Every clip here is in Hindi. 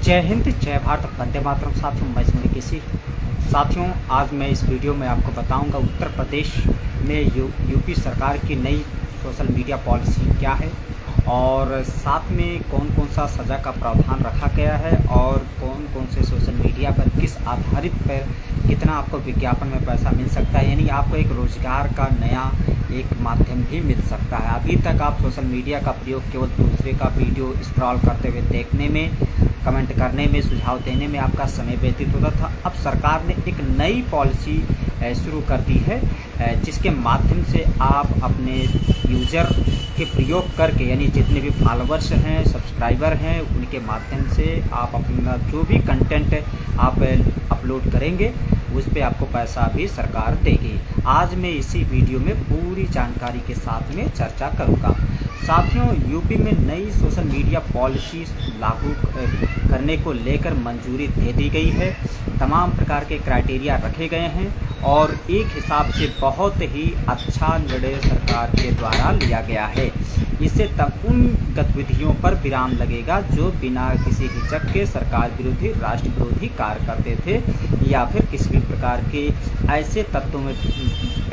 जय हिंद, जय भारत, वंदे मातरम। साथियों, मैं सुनील किसी। साथियों, आज मैं इस वीडियो में आपको बताऊंगा उत्तर प्रदेश में यूपी सरकार की नई सोशल मीडिया पॉलिसी क्या है और साथ में कौन कौन सा सज़ा का प्रावधान रखा गया है और कौन कौन से सोशल मीडिया पर किस आधारित पर कितना आपको विज्ञापन में पैसा मिल सकता है, यानी आपको एक रोज़गार का नया एक माध्यम भी मिल सकता है। अभी तक आप सोशल मीडिया का प्रयोग केवल दूसरे का वीडियो स्क्रॉल करते हुए देखने में, कमेंट करने में, सुझाव देने में आपका समय व्यतीत होता था। अब सरकार ने एक नई पॉलिसी शुरू कर दी है जिसके माध्यम से आप अपने यूज़र के प्रयोग करके, यानी जितने भी फॉलोअर्स हैं, सब्सक्राइबर हैं, उनके माध्यम से आप अपना जो भी कंटेंट आप अपलोड करेंगे उस पे आपको पैसा भी सरकार देगी। आज मैं इसी वीडियो में पूरी जानकारी के साथ में चर्चा करूंगा। साथियों, यूपी में नई सोशल मीडिया पॉलिसी लागू करने को लेकर मंजूरी दे दी गई है। तमाम प्रकार के क्राइटेरिया रखे गए हैं और एक हिसाब से बहुत ही अच्छा निर्णय सरकार के द्वारा लिया गया है। इससे तब उन गतिविधियों पर विराम लगेगा जो बिना किसी हिचक के सरकार विरोधी, राष्ट्र विरोधी कार्य करते थे या फिर किसी भी प्रकार के ऐसे तत्वों में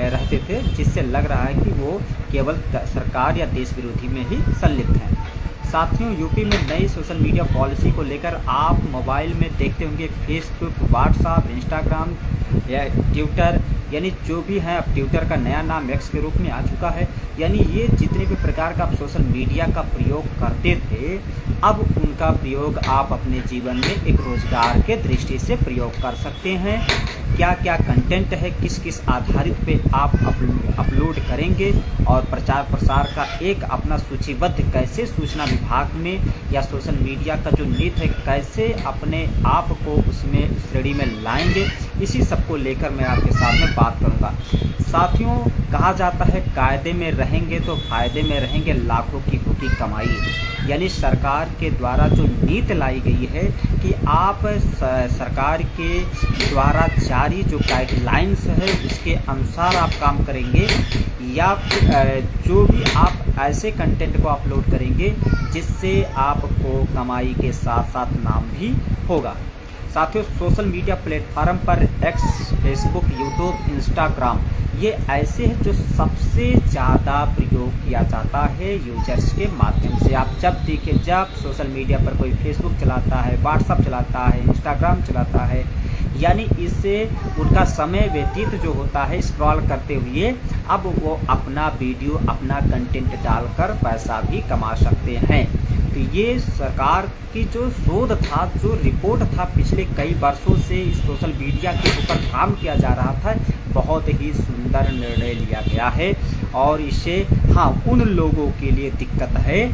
रहते थे जिससे लग रहा है कि वो केवल सरकार या देश विरोधी में ही संलिप्त हैं। साथियों, यूपी में नई सोशल मीडिया पॉलिसी को लेकर आप मोबाइल में देखते होंगे फेसबुक, व्हाट्सएप, इंस्टाग्राम या ट्विटर, यानी जो भी है, अब ट्विटर का नया नाम एक्स के रूप में आ चुका है। यानी ये जितने भी प्रकार का आप सोशल मीडिया का प्रयोग करते थे, अब उनका प्रयोग आप अपने जीवन में एक रोज़गार के दृष्टि से प्रयोग कर सकते हैं। क्या क्या कंटेंट है, किस किस आधारित पे आप अपलोड करेंगे और प्रचार प्रसार का एक अपना सूचीबद्ध कैसे सूचना विभाग में या सोशल मीडिया का जो नीति है कैसे अपने आप को उसमें श्रेणी में लाएंगे, इसी सब को लेकर मैं आपके साथ में बात करूंगा। साथियों, कहा जाता है कायदे में रहेंगे तो फायदे में रहेंगे, लाखों की होगी कमाई। यानी सरकार के द्वारा जो नीति लाई गई है कि आप सरकार के द्वारा जारी जो गाइडलाइंस है उसके अनुसार आप काम करेंगे या जो भी आप ऐसे कंटेंट को अपलोड करेंगे जिससे आपको कमाई के साथ साथ नाम भी होगा। साथियों, सोशल मीडिया प्लेटफार्म पर एक्स, फेसबुक, यूट्यूब, इंस्टाग्राम ये ऐसे हैं जो सबसे ज़्यादा प्रयोग किया जाता है यूजर्स के माध्यम से। आप जब देखें, जब सोशल मीडिया पर कोई फेसबुक चलाता है, व्हाट्सएप चलाता है, इंस्टाग्राम चलाता है, यानी इससे उनका समय व्यतीत जो होता है स्क्रॉल करते हुए, अब वो अपना वीडियो, अपना कंटेंट डालकर पैसा भी कमा सकते हैं। तो ये सरकार की जो शोध था, जो रिपोर्ट था, पिछले कई वर्षों से इस सोशल मीडिया के ऊपर काम किया जा रहा था, बहुत ही सुंदर निर्णय लिया गया है। और इससे उन लोगों के लिए दिक्कत है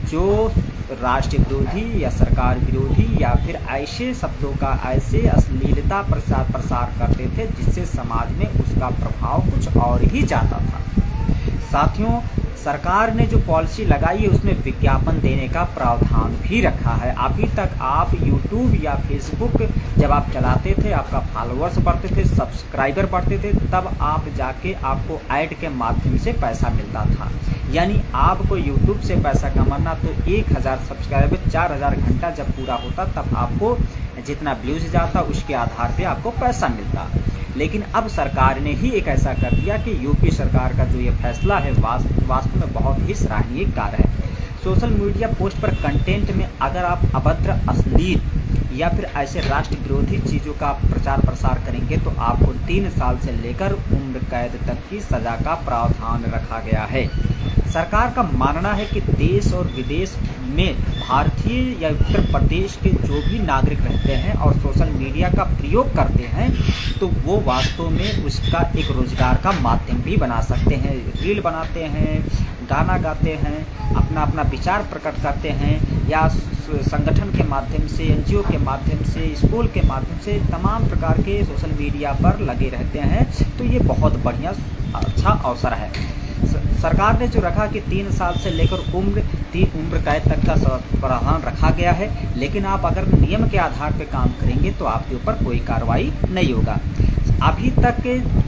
जो राष्ट्र विरोधी या सरकार विरोधी या फिर ऐसे शब्दों का, ऐसे अश्लीलता प्रसार करते थे जिससे समाज में उसका प्रभाव कुछ और ही ज़्यादा था। साथियों, सरकार ने जो पॉलिसी लगाई है उसमें विज्ञापन देने का प्रावधान भी रखा है। अभी तक आप यूट्यूब या फेसबुक जब आप चलाते थे, आपका फॉलोअर्स बढ़ते थे, सब्सक्राइबर बढ़ते थे, तब आप जाके आपको ऐड के माध्यम से पैसा मिलता था। यानी आपको यूट्यूब से पैसा कमाना तो 1000 सब्सक्राइबर 4000 घंटा जब पूरा होता तब आपको जितना व्यूज जाता उसके आधार पे आपको पैसा मिलता। लेकिन अब सरकार ने ही एक ऐसा कर दिया कि यूपी सरकार का जो ये फैसला है वास्तव में बहुत ही सराहनीय कार्य है। सोशल मीडिया पोस्ट पर कंटेंट में अगर आप अभद्र, अश्लील या फिर ऐसे राष्ट्र विरोधी चीज़ों का प्रचार प्रसार करेंगे तो आपको 3 साल से लेकर उम्र कैद तक की सज़ा का प्रावधान रखा गया है। सरकार का मानना है कि देश और विदेश में भारतीय या उत्तर प्रदेश के जो भी नागरिक रहते हैं और सोशल मीडिया का प्रयोग करते हैं तो वो वास्तव में उसका एक रोज़गार का माध्यम भी बना सकते हैं। रील बनाते हैं, गाना गाते हैं, अपना विचार प्रकट करते हैं या संगठन के माध्यम से, एनजीओ के माध्यम से, स्कूल के माध्यम से तमाम प्रकार के सोशल मीडिया पर लगे रहते हैं। तो ये बहुत बढ़िया अच्छा अवसर है। सरकार ने जो रखा कि 3 साल से लेकर उम्र कैद तक का प्रावधान रखा गया है, लेकिन आप अगर नियम के आधार पर काम करेंगे तो आपके ऊपर कोई कार्रवाई नहीं होगा। अभी तक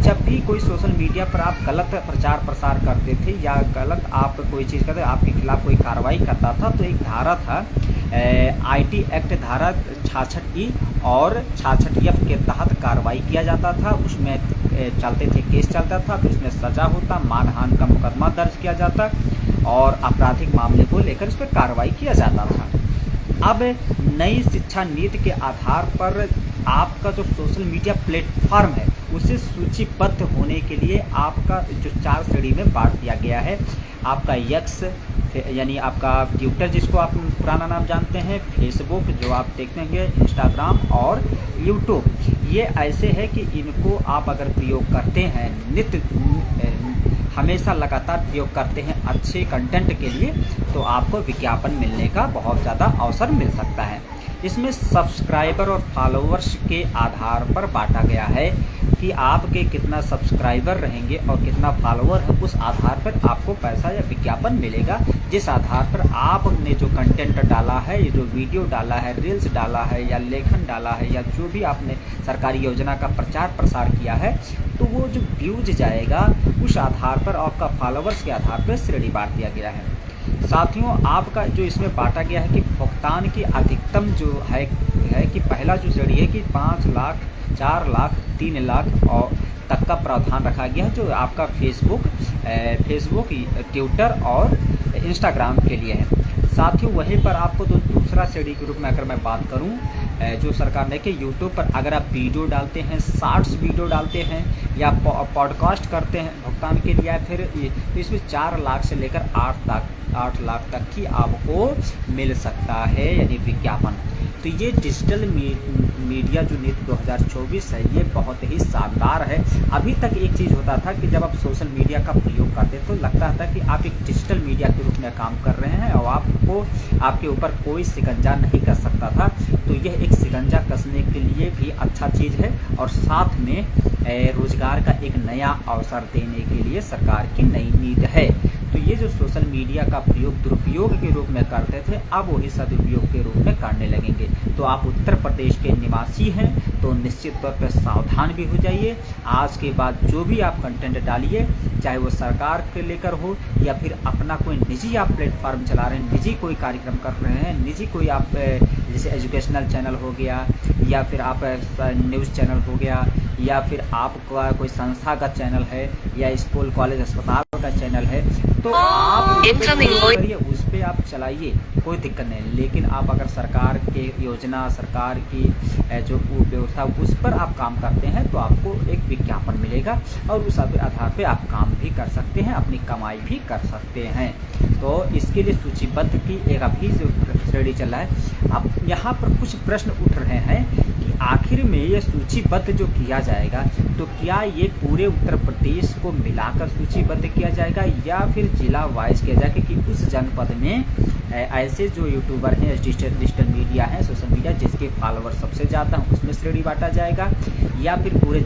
जब भी कोई सोशल मीडिया पर आप गलत प्रचार प्रसार करते थे या गलत आप कोई चीज़ करते, आपके खिलाफ कोई कार्रवाई करता था तो एक धारा था IT एक्ट धारा 66E और 66F के तहत कार्रवाई किया जाता था। उसमें चलते थे, केस चलता था, फिर उसमें सज़ा होता, मानहानि का मुकदमा दर्ज किया जाता और आपराधिक मामले को लेकर उस पर कार्रवाई किया जाता था। अब नई शिक्षा नीति के आधार पर आपका जो सोशल मीडिया प्लेटफॉर्म है उसे सूचीबद्ध होने के लिए आपका जो 4 श्रेणी में बांट दिया गया है। आपका एक्स यानी आपका ट्विटर जिसको आप पुराना नाम जानते हैं, फेसबुक जो आप देखते हैं, इंस्टाग्राम और यूट्यूब, ये ऐसे है कि इनको आप अगर प्रयोग करते हैं, हमेशा लगातार प्रयोग करते हैं अच्छे कंटेंट के लिए, तो आपको विज्ञापन मिलने का बहुत ज़्यादा अवसर मिल सकता है। इसमें सब्सक्राइबर और फॉलोअर्स के आधार पर बांटा गया है कि आपके कितना सब्सक्राइबर रहेंगे और कितना फॉलोअर है, उस आधार पर आपको पैसा या विज्ञापन मिलेगा। जिस आधार पर आपने जो कंटेंट डाला है, जो वीडियो डाला है, रील्स डाला है या लेखन डाला है या जो भी आपने सरकारी योजना का प्रचार प्रसार किया है, तो वो जो व्यूज जाएगा उस आधार पर, आपका फॉलोअर्स के आधार पर श्रेणी बांट दिया गया है। साथियों, आपका जो इसमें बांटा गया है कि भुगतान की अधिकतम जो है कि पहला जो श्रेणी है कि 5 लाख, 4 लाख, 3 लाख और तक का प्रावधान रखा गया है, जो आपका फेसबुक, ट्विटर और इंस्टाग्राम के लिए है। साथियों, वहीं पर आपको तो दूसरा श्रेणी के रूप में अगर मैं बात करूं, जो सरकार ने कि यूट्यूब पर अगर आप वीडियो डालते हैं, शॉर्ट्स वीडियो डालते हैं या पॉडकास्ट करते हैं भुगतान के लिए, फिर इसमें 4 लाख से लेकर 8 लाख तक की आपको मिल सकता है, यानी विज्ञापन। तो ये डिजिटल मीडिया जो नीति 2024 है, ये बहुत ही शानदार है। अभी तक एक चीज़ होता था कि जब आप सोशल मीडिया का प्रयोग करते तो लगता था कि आप एक डिजिटल मीडिया के रूप में काम कर रहे हैं और आपके ऊपर कोई शिकंजा नहीं कर सकता था। तो यह एक शिकंजा कसने के लिए भी अच्छा चीज़ है और साथ में रोजगार का एक नया अवसर देने के लिए सरकार की नई नीति है। तो ये जो सोशल मीडिया का प्रयोग दुरुपयोग के रूप में करते थे, अब वही सदुपयोग के रूप में करने लगेंगे। तो आप उत्तर प्रदेश के निवासी हैं तो निश्चित तौर पर सावधान भी हो जाइए। आज के बाद जो भी आप कंटेंट डालिए, चाहे वो सरकार के लेकर हो या फिर अपना कोई निजी आप प्लेटफॉर्म चला रहे हैं, निजी कोई कार्यक्रम कर रहे हैं, निजी कोई आप जैसे एजुकेशनल चैनल हो गया या फिर आप न्यूज़ चैनल हो गया या फिर आपका कोई संस्थागत चैनल है या स्कूल कॉलेज अस्पताल का चैनल है, तो आप करिए, उस पर आप चलाइए, कोई दिक्कत नहीं। लेकिन आप अगर सरकार के योजना, सरकार की जो व्यवस्था, उस पर आप काम करते हैं तो आपको एक विज्ञापन मिलेगा और उस आधार पे आप काम भी कर सकते हैं, अपनी कमाई भी कर सकते हैं। तो इसके लिए सूचीबद्ध की एक अभी जो श्रेणी चल रहा है, अब यहाँ पर कुछ प्रश्न उठ रहे हैं कि आखिर में ये सूचीबद्ध जो किया जाएगा, तो क्या ये पूरे उत्तर प्रदेश को मिलाकर सूचीबद्ध किया जाएगा या फिर जिला वाइज किया जाएगा कि उस जनपद में ऐसे जो यूट्यूबर हैं, डिजिटल मीडिया है, सोशल मीडिया जिसके फॉलोअर सबसे ज़्यादा हैं उसमें श्रेणी बांटा जाएगा या फिर पूरे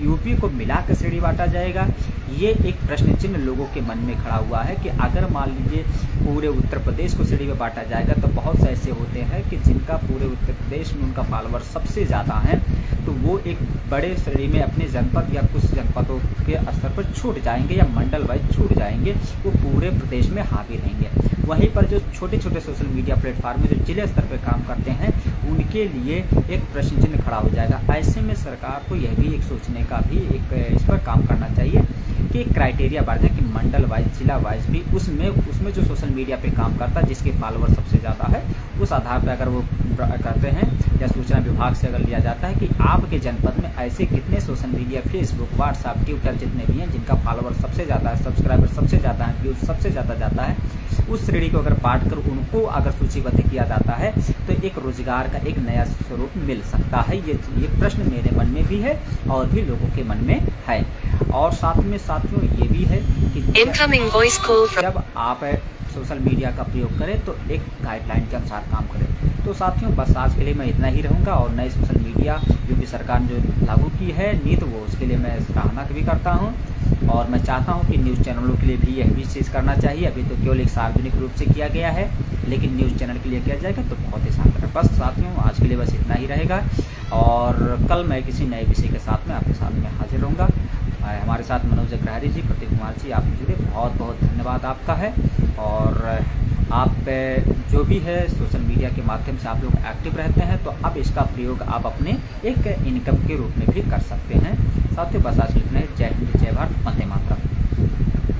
यूपी को मिलाकर श्रेणी बांटा जाएगा। ये एक प्रश्न चिन्ह लोगों के मन में खड़ा हुआ है कि अगर मान लीजिए पूरे उत्तर प्रदेश को श्रेणी में बांटा जाएगा तो बहुत से ऐसे होते हैं कि जिनका पूरे उत्तर प्रदेश में उनका फॉलोअर सबसे ज़्यादा है, तो वो एक बड़े श्रेणी में अपने जनपद या कुछ जनपदों के स्तर पर छूट जाएंगे या मंडल वाइज छूट जाएंगे, वो पूरे प्रदेश में हावी रहेंगे। वहीं पर जो छोटे छोटे सोशल मीडिया प्लेटफॉर्म में जो जिले स्तर पर काम करते हैं, उनके लिए एक प्रश्न चिन्ह खड़ा हो जाएगा। ऐसे में सरकार को यह भी एक सोचने का भी एक इस पर काम करना चाहिए कि एक क्राइटेरिया बढ़ जाए कि मंडल वाइज, जिला वाइज भी उसमें जो सोशल मीडिया पे काम करता है, जिसके फॉलोअर सबसे ज़्यादा है, उस आधार पर अगर वो करते हैं या सूचना विभाग से अगर लिया जाता है कि आपके जनपद में ऐसे कितने social media, Facebook, WhatsApp, Twitter जितने भी हैं जिनका फॉलोअर सबसे ज़्यादा है, सब्सक्राइबर सबसे ज़्यादा है, व्यूज सबसे ज़्यादा जाता है, उस श्रेणी को अगर बांट कर उनको अगर सूचीबद्ध किया जाता है तो एक रोजगार का एक नया स्वरूप मिल सकता है। ये प्रश्न मेरे मन में भी है और भी लोगों के मन में है। और साथ में साथियों ये भी है कि जब आप सोशल मीडिया का प्रयोग करें तो एक गाइडलाइन के अनुसार काम करें। तो साथियों बस आज के लिए मैं इतना ही रहूँगा और नई सोशल मीडिया जो कि सरकार ने जो लागू की है नीति, वो उसके लिए मैं सराहना भी करता हूँ और मैं चाहता हूँ कि न्यूज़ चैनलों के लिए भी यह भी चीज़ करना चाहिए। अभी तो केवल एक सार्वजनिक रूप से किया गया है, लेकिन न्यूज़ चैनल के लिए किया जाएगा तो बहुत ही शानदार। बस साथियों आज के लिए बस इतना ही रहेगा और कल मैं किसी नए विषय के साथ में आपके साथ में हाजिर रहूँगा। हमारे साथ मनोज अग्रहरी जी, प्रतीक कुमार जी, आप जुड़े, बहुत बहुत धन्यवाद आपका है। और आप जो भी है सोशल मीडिया के माध्यम से आप लोग एक्टिव रहते हैं, तो अब इसका प्रयोग आप अपने एक इनकम के रूप में भी कर सकते हैं। साथियों बस आज इतना ही। जय हिंद, जय भारत, वंदे मातरम।